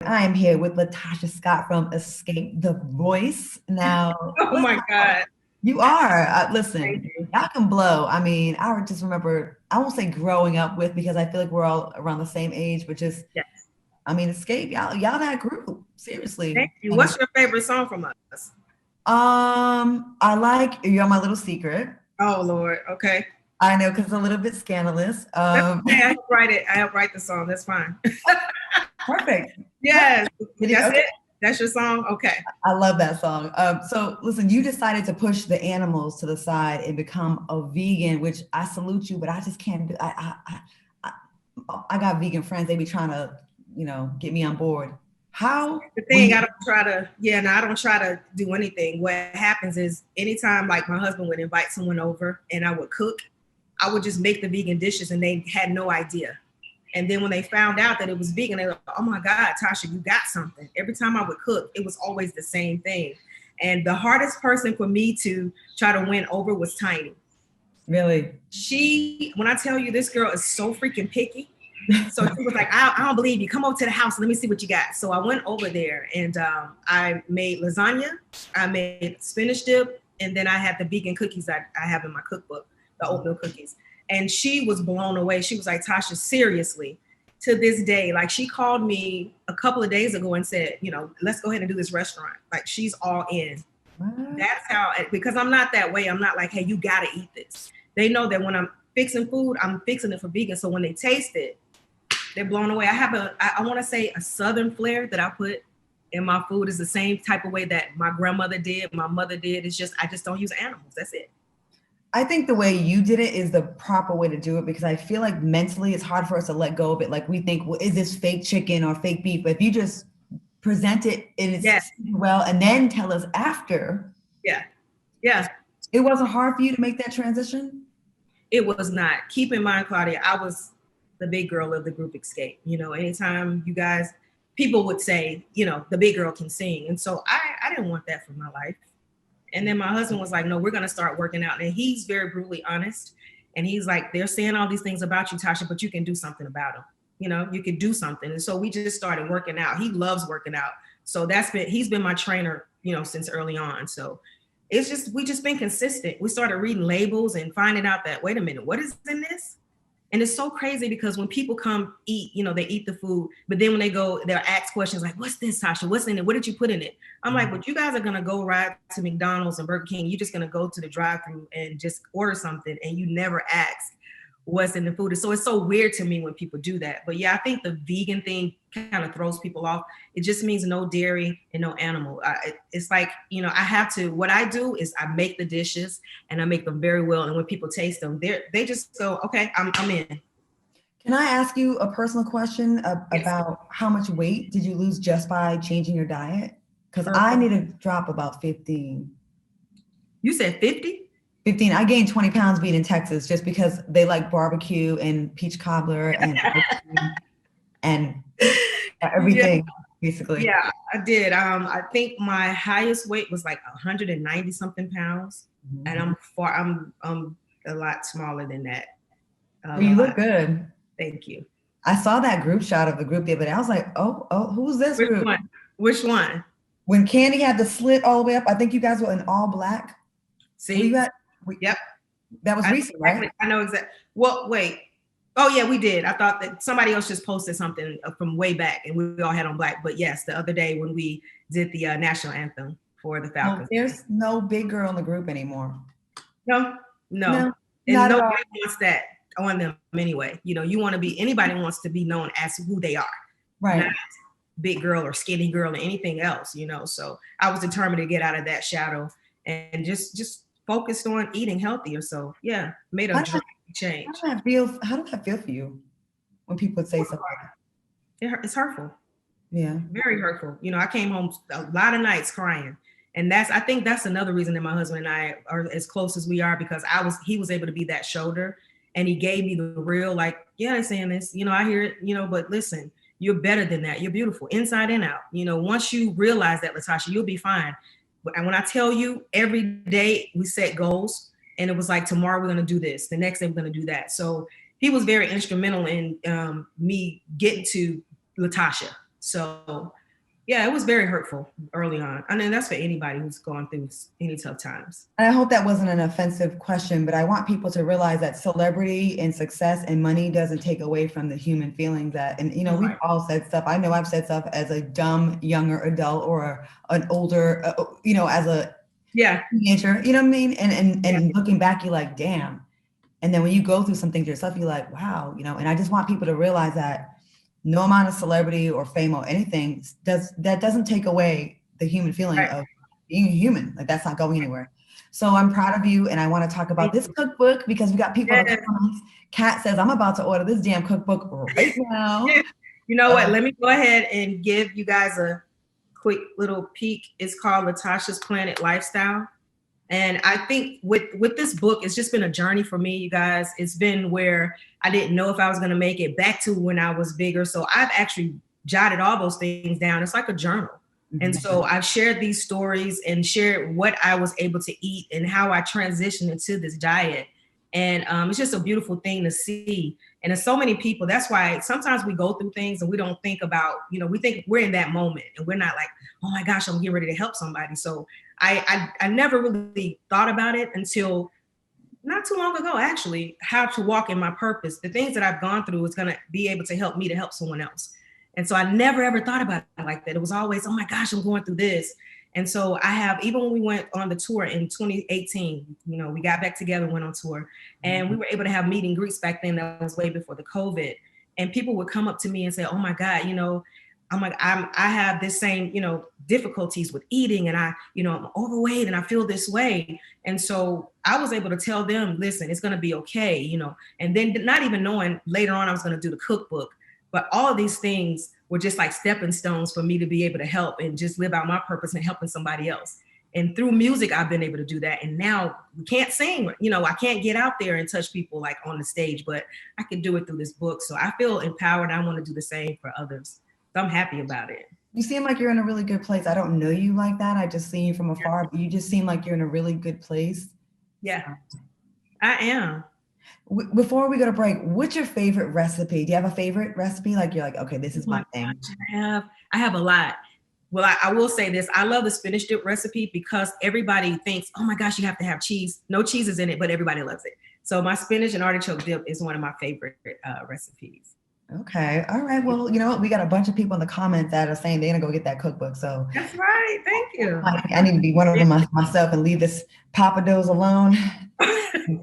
I am here with LaTocha Scott from Xscape, the voice. Now, Oh my God. you are. Thank Listen, you. y'all can blow. I mean, I would just remember, I won't say growing up with because I feel like we're all around the same age, but just, Yes. I mean, Xscape, y'all that group, seriously. Thank you. And What's your favorite song from us? I like You're My Little Secret. Oh Lord. Okay. I know because it's a little bit scandalous. That's okay. I helped write it. I helped write the song. That's fine. Perfect. Yes. That's Okay. it. That's your song. Okay. I love that song. So listen, you decided to push the animals to the side and become a vegan, which I salute you, but I just can't do. I got vegan friends. They be trying to, get me on board. How The when thing you I don't try to. Yeah. No, I don't try to do anything. What happens is anytime like my husband would invite someone over and I would cook, I would just make the vegan dishes and they had no idea. And then when they found out that it was vegan, they were like, oh my God, Tasha, you got something. Every time I would cook, it was always the same thing. And the hardest person for me to try to win over was Tiny. really, When I tell you this girl is so freaking picky. So she was like, I don't believe you. Come over to the house. Let me see what you got. So I went over there and I made lasagna. I made spinach dip. And then I had the vegan cookies I have in my cookbook, the oatmeal cookies. And she was blown away. She was like, Tasha, seriously, to this day, like she called me a couple of days ago and said, let's go ahead and do this restaurant. Like she's all in. what? That's how, because I'm not that way. I'm not like, hey, you got to eat this. They know that when I'm fixing food, I'm fixing it for vegan. So when they taste it, they're blown away. I have I want to say a Southern flair that I put in my food is the same type of way that my grandmother did, my mother did. It's just, I just don't use animals. That's it. I think the way you did it is the proper way to do it because I feel like mentally it's hard for us to let go of it. Like we think, well, is this fake chicken or fake beef? But if you just present it in its Yes. well and then tell us after, Yeah. Yeah. it wasn't hard for you to make that transition. It was not. Keep in mind, Claudia, I was the big girl of the group Xscape. Anytime you guys, people would say, the big girl can sing. And so I didn't want that for my life. And then my husband was like, no, we're going to start working out. And he's very brutally honest. And he's like, they're saying all these things about you, Tasha, but you can do something about them. You can do something. And so we just started working out. He loves working out. So he's been my trainer, since early on. So we just been consistent. We started reading labels and finding out that, wait a minute, what is in this? And it's so crazy because when people come eat, they eat the food, but then when they go, they'll ask questions like, what's this, Tasha? What's in it? What did you put in it? I'm like, but you guys are going to go right to McDonald's and Burger King. You're just going to go to the drive-thru and just order something. And you never ask what's in the food. So it's so weird to me when people do that. But yeah, I think the vegan thing kind of throws people off. It just means no dairy and no animal. It's like, I have to, what I do is I make the dishes and I make them very well. And when people taste them, they just go, okay, I'm in. Can I ask you a personal question Yes. about how much weight did you lose just by changing your diet? Because Uh, I need to drop about 15. you said 50? 15. I gained 20 pounds being in Texas just because they like barbecue and peach cobbler and ice cream and Yeah. everything, basically. Yeah, I did. I think my highest weight was like 190 something pounds. And Mhm. I'm a lot smaller than that. Well, you A look lot. good. Thank you. I saw that group shot of the group the other day. I was like, oh, who's this Which group? one? Which one? When Candy had the slit all the way up, I think you guys were in all black. Were you See? at? Yep. That was I know recent, right? exactly. I know exactly. Well, wait. Oh yeah, we did. I thought that somebody else just posted something from way back, and we all had on black. But yes, the other day when we did the national anthem for the Well, Falcons. there's no big girl in the group anymore. No, no, No, and not at nobody all. wants that on them anyway. You want to be. Anybody wants to be known as who they are, not Right. big girl or skinny girl or anything else. So I was determined to get out of that shadow and just focused on eating healthier. So yeah, made a How did drastic how change. did that feel? How did that feel for you when people would say stuff like that? It's hurtful, Yeah. very hurtful. I came home a lot of nights crying. And I think that's another reason that my husband and I are as close as we are, because he was able to be that shoulder, and he gave me the real, like, yeah, they're saying this, I hear it, but listen, you're better than that. You're beautiful inside and out. Once you realize that, LaTocha, you'll be fine. And when I tell you, every day we set goals, and it was like, tomorrow we're going to do this. The next day we're going to do that. So he was very instrumental in me getting to LaTocha. So yeah, it was very hurtful early on. I mean, that's for anybody who's gone through any tough times. And I hope that wasn't an offensive question, but I want people to realize that celebrity and success and money doesn't take away from the human feelings that, and we've all said stuff. I know I've said stuff as a dumb younger adult or an older, as a teenager, you know what I mean? And looking back, you're like, damn. And then when you go through some things yourself, you're like, wow, and I just want people to realize that no amount of celebrity or fame or anything doesn't take away the human feeling of being human. Like, that's not going anywhere. So I'm proud of you, and I want to talk about this cookbook because we got people in the comments. Kat says, I'm about to order this damn cookbook right now. You know what? Let me go ahead and give you guys a quick little peek. It's called LaTocha's Planet Lifestyle. And I think with this book, it's just been a journey for me, you guys. It's been where I didn't know if I was going to make it, back to when I was bigger. So I've actually jotted all those things down. It's like a journal. And so I've shared these stories and shared what I was able to eat and how I transitioned into this diet. And it's just a beautiful thing to see. And there's so many people. That's why sometimes we go through things and we don't think about, we think we're in that moment and we're not like, oh my gosh, I'm getting ready to help somebody. So I never really thought about it until not too long ago, actually, how to walk in my purpose. The things that I've gone through is going to be able to help me to help someone else. And so I never, ever thought about it like that. It was always, oh my gosh, I'm going through this. And so I have, even when we went on the tour in 2018, we got back together, went on tour, and we were able to have meet and greets back then. That was way before the COVID. And people would come up to me and say, oh my God, I'm like, I have this same, difficulties with eating, and I'm overweight and I feel this way. And so I was able to tell them, listen, it's going to be okay, and then not even knowing later on I was going to do the cookbook, but all of these things were just like stepping stones for me to be able to help and just live out my purpose and helping somebody else. And through music, I've been able to do that. And now we can't sing, I can't get out there and touch people like on the stage, but I can do it through this book. So I feel empowered. I want to do the same for others. So I'm happy about it. You seem like you're in a really good place. I don't know you like that. I just see you from afar, but you just seem like you're in a really good place. Yeah, I am. Before we go to break, what's your favorite recipe? Do you have a favorite recipe? Like, you're like, okay, this is my thing. I have a lot. Well, I will say this. I love the spinach dip recipe because everybody thinks, oh my gosh, you have to have cheese. No cheese is in it, but everybody loves it. So my spinach and artichoke dip is one of my favorite recipes. Okay. All right. Well, you know what? We got a bunch of people in the comments that are saying they're going to go get that cookbook. So that's right. Thank you. I need to be one of them myself and leave this Papados alone.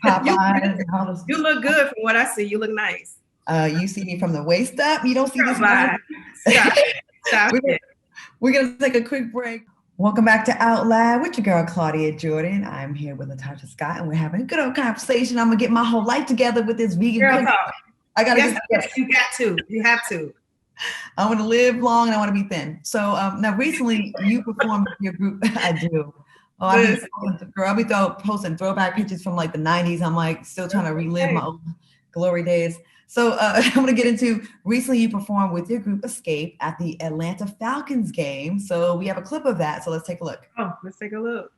Popeyes. You look good from what I see. You look nice. You see me from the waist up. You don't see this. Stop it. We're going to take a quick break. Welcome back to OutLoud with your girl, Claudia Jordan. I'm here with LaTocha Scott, and we're having a good old conversation. I'm going to get my whole life together with this vegan. Girl talk. I got to yes, you got to. You have to. I want to live long and I want to be thin. So now recently you performed with your group. I do. Oh, I'll be posting throwback pictures from like the 90s. I'm like still trying to relive my old glory days. So I'm going to get into, recently you performed with your group Xscape at the Atlanta Falcons game. So we have a clip of that. So let's take a look. Oh, let's take a look.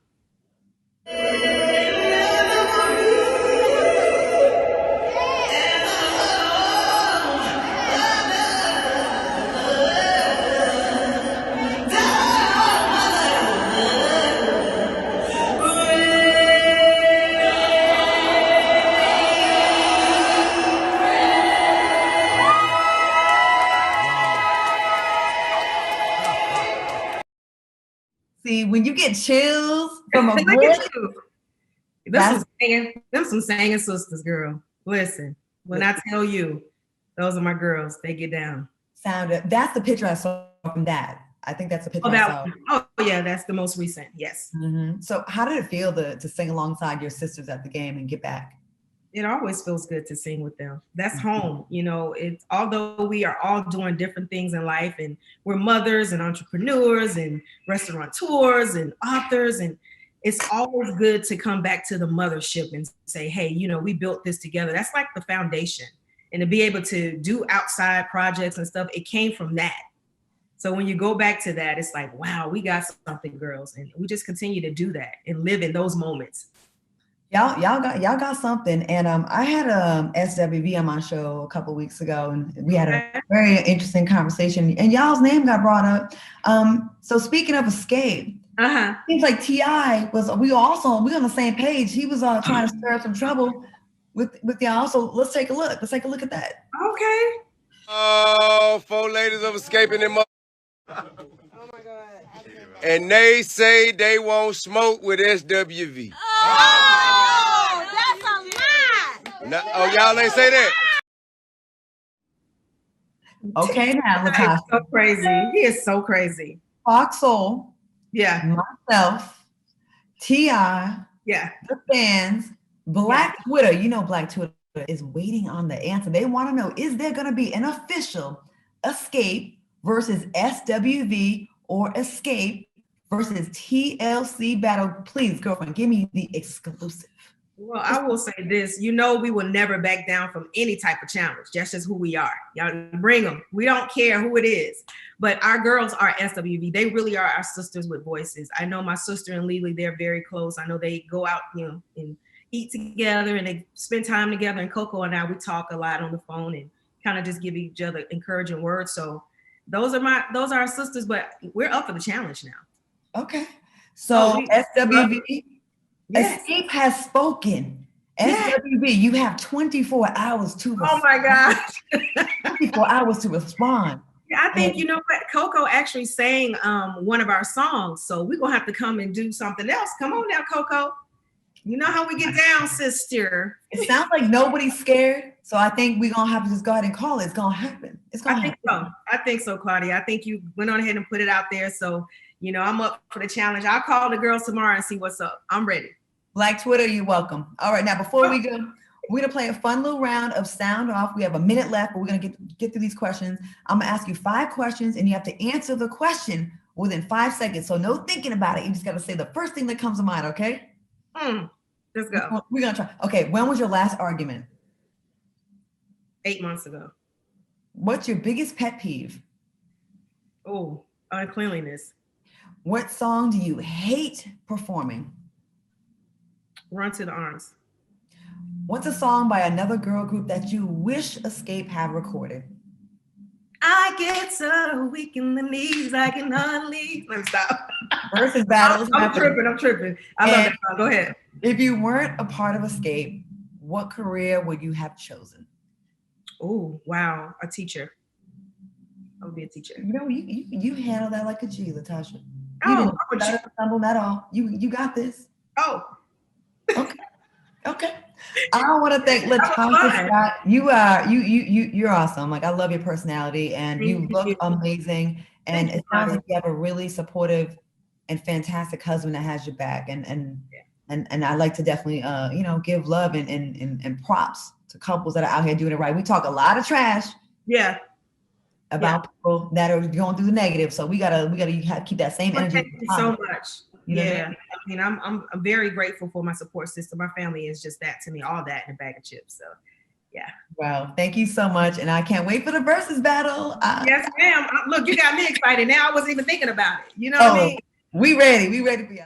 See, when you get chills from a book, them some singing sisters, girl. Listen, when I tell you, those are my girls. They get down. That's the picture I saw from that. I think that's the picture I saw. Oh yeah, that's the most recent. Yes. Mm-hmm. So how did it feel to sing alongside your sisters at the game and get back? It always feels good to sing with them. That's home. It's, although we are all doing different things in life, and we're mothers and entrepreneurs and restaurateurs and authors, and it's always good to come back to the mothership and say, hey, we built this together. That's like the foundation. And to be able to do outside projects and stuff, it came from that. So when you go back to that, it's like, wow, we got something, girls. And we just continue to do that and live in those moments. Y'all got something. And I had SWV on my show a couple weeks ago, and we had a Okay. very interesting conversation. And y'all's name got brought up. So speaking of Xscape, Uh-huh. seems like Ti was we on the same page. He was trying to stir up some trouble with y'all. So let's take a look. Let's take a look at that. Okay. Oh, four ladies of escaping them. Oh my God. And they say they won't smoke with SWV. Oh, that's a lie. No, oh, y'all ain't say that. Okay, now That is LaTocha, so crazy. He is so crazy. FoxSoul, Yeah. myself, Ti, Yeah. the fans, Black Twitter. You know, Black Twitter is waiting on the answer. They want to know: is there going to be an official Xscape versus SWV or Xscape versus TLC battle? Please, girlfriend, give me the exclusive. Well, I will say this, we will never back down from any type of challenge. That's just who we are. Y'all bring them. We don't care who it is. But our girls are SWV. They really are our sisters with voices. I know my sister and Lily, they're very close. I know they go out, and eat together and they spend time together. And Coco and I, we talk a lot on the phone and kind of just give each other encouraging words. So those are our sisters, but we're up for the challenge now. Okay. So SWV. Yes. Xscape has spoken. Yes. SWV, you have 24 hours to respond. Oh my gosh. 24 hours to respond. Yeah, I think, you know what, Coco actually sang one of our songs. So we're going to have to come and do something else. Come on now, Coco. You know how we get down, sister. It sounds like nobody's scared. So I think we're going to have to just go ahead and call it. It's going to happen. It's going to happen. I think so, Claudia. I think you went on ahead and put it out there. So, I'm up for the challenge. I'll call the girls tomorrow and see what's up. I'm ready. Black Twitter, you're welcome. All right, now before we go, we're gonna play a fun little round of sound off. We have a minute left, but we're gonna get through these questions. I'm gonna ask you 5 questions, and you have to answer the question within 5 seconds. So no thinking about it. You just gotta say the first thing that comes to mind. Okay? Let's go. We're gonna try. Okay. When was your last argument? 8 months ago. What's your biggest pet peeve? Oh, uncleanliness. What song do you hate performing? Run to the Arms. What's a song by another girl group that you wish Xscape had recorded? I get so weak in the knees, I can hardly. Let me stop. Versus battles. I'm tripping. I love that song. Go ahead. If you weren't a part of Xscape, what career would you have chosen? Oh, wow. A teacher. I would be a teacher. You handle that like a G, LaTocha. Oh, you didn't stumble at all. You got this. Oh. Okay. I want to thank LaTocha Scott. You're awesome. Like, I love your personality, and you look amazing. And it sounds like you have a really supportive and fantastic husband that has your back. And I like to definitely give love and props to couples that are out here doing it right. We talk a lot of trash. Yeah. About people that are going through the negative. So we gotta keep that same energy. Thank you so much. Yeah. I mean, I'm very grateful for my support system. My family is just that to me, all that in a bag of chips. So yeah. Wow. Thank you so much. And I can't wait for the Verzuz battle. Yes, ma'am. Look, you got me excited now. I wasn't even thinking about it. You know what I mean? We ready for you.